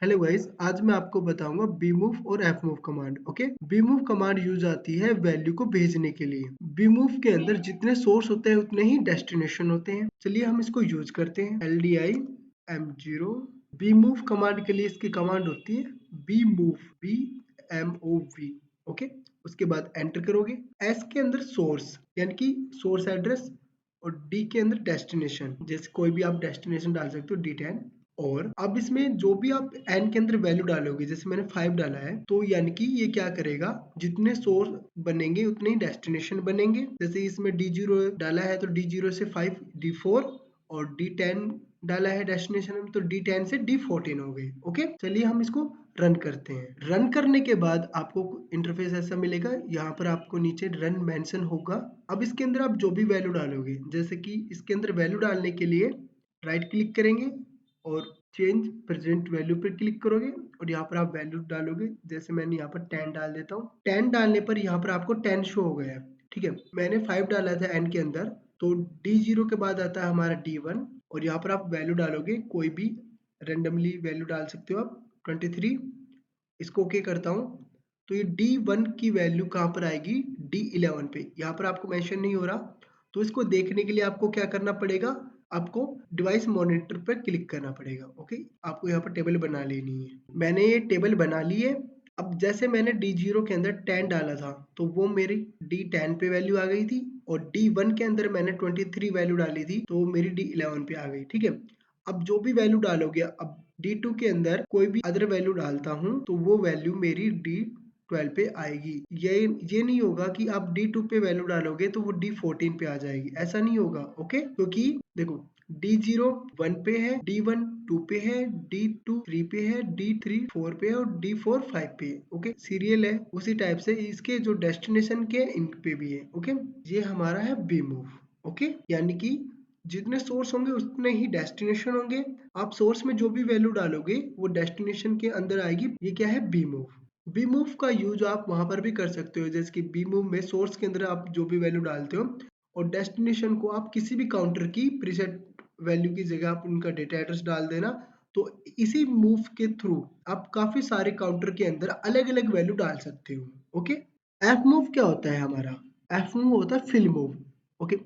Hello guys, आज मैं आपको बताऊंगा bmove और fmove command. Okay, bmove command use आती है वैल्यू को भेजने के लिए। bmove के अंदर जितने सोर्स होते हैं उतने ही डेस्टिनेशन होते हैं। चलिए हम इसको यूज करते हैं। LDI M0 bmove कमांड के लिए इसकी कमांड होती है bmove BMOV। ओके, उसके बाद एंटर करोगे। S के अंदर सोर्स यानी कि सोर्स एड्रेस और D के अंदर डेस्टिनेशन, जैसे कोई भी आप डेस्टिनेशन डाल सकते हो D10। और अब इसमें जो भी आप n के अंदर वैल्यू डालोगे, जैसे मैंने 5 डाला है, तो यानी कि ये क्या करेगा, जितने सोर्स बनेंगे उतने ही डेस्टिनेशन बनेंगे। जैसे इसमें D0 डाला है तो D0 से 5 D4 और D10 डाला है डेस्टिनेशन में तो D10 से D14 हो गई। ओके, चलिए हम इसको रन करते हैं। रन करने के बाद आपको इंटरफेस ऐसा मिलेगा, यहाँ पर आपको नीचे रन मेंशन होगा। अब इसके अंदर आप जो भी वैल्यू डालोगे, जैसे कि इसके अंदर वैल्यू डालने के लिए राइट क्लिक करेंगे और चेंज प्रेजेंट वैल्यू पर क्लिक करोगे और यहाँ पर आप वैल्यू डालोगे। जैसे मैंने यहाँ पर 10 डाल देता हूँ। 10 डालने पर यहाँ पर आपको 10 शो हो गया है। ठीक है, मैंने 5 डाला था n के अंदर, तो D0 के बाद आता है हमारा D1 और यहाँ पर आप वैल्यू डालोगे, कोई भी रेंडमली वैल्यू डाल सकते हो आप। 23। इसको ओके करता हूँ तो ये D1 की वैल्यू कहाँ पर आएगी, D11 पे। यहाँ पर आपको मेंशन नहीं हो रहा, तो इसको देखने के लिए आपको क्या करना पड़ेगा, आपको डिवाइस मॉनिटर पर क्लिक करना पड़ेगा। ओके, आपको यहाँ पर टेबल बना लेनी है। मैंने ये टेबल बना ली है। अब जैसे मैंने D0 के अंदर 10 डाला था तो वो मेरी D10 पे वैल्यू आ गई थी और D1 के अंदर मैंने 23 वैल्यू डाली थी तो मेरी D11 पे आ गई। ठीक है, अब जो भी वैल्यू डालोगे, अब D2 के अंदर कोई भी अदर वैल्यू डालता हूँ तो वो वैल्यू मेरी D12 पे आएगी। ये नहीं होगा कि आप D2 पे वैल्यू डालोगे तो वो D14 पे आ जाएगी, ऐसा नहीं होगा। ओके, क्योंकि देखो D0 1 पे है, D1 2 पे है, D2 3 पे है, D3 4 पे है और D4 5 पे है। ओके, सीरियल है, उसी टाइप से इसके जो डेस्टिनेशन के इन पे भी है। ओके, ये हमारा है bmove। ओके, यानी कि जितने सोर्स होंगे उतने ही डेस्टिनेशन होंगे। आप सोर्स में जो भी वैल्यू डालोगे वो डेस्टिनेशन के अंदर आएगी। ये क्या है, bmove। bmove का यूज आप वहां पर भी कर सकते हो, जैसे कि bmove में सोर्स के अंदर आप जो भी वैल्यू डालते हो और डेस्टिनेशन को आप किसी भी काउंटर की प्रीसेट वैल्यू की जगह आप उनका डेटा एड्रेस डाल देना। तो इसी मूव के थ्रू आप काफी सारे काउंटर के अंदर अलग अलग वैल्यू डाल सकते हो। ओके, एफ मूव क्या होता है हमारा, एफ मूव होता है फिल मूव। ओके,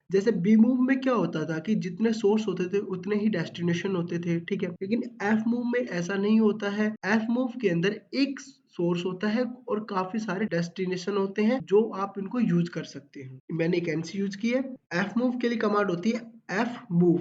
जैसे बी मूव में क्या होता था कि जितने सोर्स होते थे उतने ही डेस्टिनेशन होते थे। ठीक है, लेकिन एफ मूव में ऐसा नहीं होता है। एफ मूव के अंदर एक सोर्स होता है और काफी सारे डेस्टिनेशन होते हैं जो आप इनको यूज कर सकते हैं। मैंने एक एनसी यूज की है। एफ मूव के लिए कमांड होती है F move,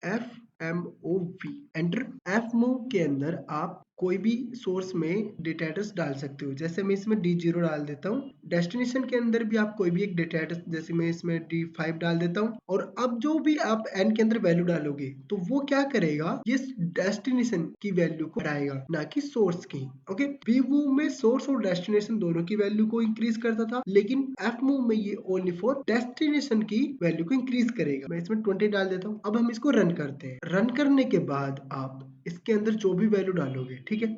FMOV enter. F move के अंदर आप कोई भी सोर्स में डेटा एड्रेस डाल सकते हो। जैसे मैं इसमें D0 डाल देता हूँ। डेस्टिनेशन के अंदर भी आप कोई भी एक डेटा एड्रेस, जैसे मैं इसमें D5 डाल देता हूँ। और अब जो भी आप n के अंदर वैल्यू डालोगे तो वो क्या करेगा, ये डेस्टिनेशन की वैल्यू को बढ़ाएगा, ना कि सोर्स की। ओके, बी मूव में सोर्स और डेस्टिनेशन दोनों की वैल्यू को इंक्रीज करता था, लेकिन एफ मूव में ये ओनली फॉर डेस्टिनेशन की वैल्यू को इंक्रीज करेगा। मैं इसमें 20 डाल देता हूँ। अब हम इसको रन करते हैं। रन करने के बाद आप इसके अंदर जो भी वैल्यू डालोगे, ठीक है,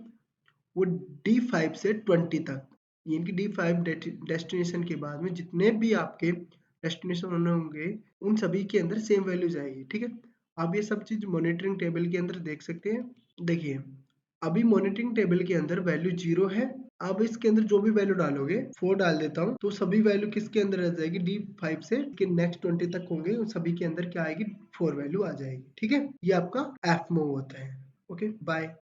वो D5 से 20 तक, यानी कि D5 डेस्टिनेशन के बाद में जितने भी आपके डेस्टिनेशन होंगे उन सभी के अंदर सेम वैल्यू जाएगी। ठीक है, आप ये सब चीज मॉनिटरिंग टेबल के अंदर देख सकते हैं। देखिए, अभी मॉनिटरिंग टेबल के अंदर वैल्यू 0 है। अब इसके अंदर जो भी वैल्यू डालोगे, 4 डाल देता हूँ, तो सभी वैल्यू किसके अंदर आ जाएगी, D5 से कि नेक्स्ट 20 तक होंगे उन सभी के अंदर क्या आएगी, 4 वैल्यू आ जाएगी। ठीक है, ये आपका एफ मूव होता है। Okay, bye.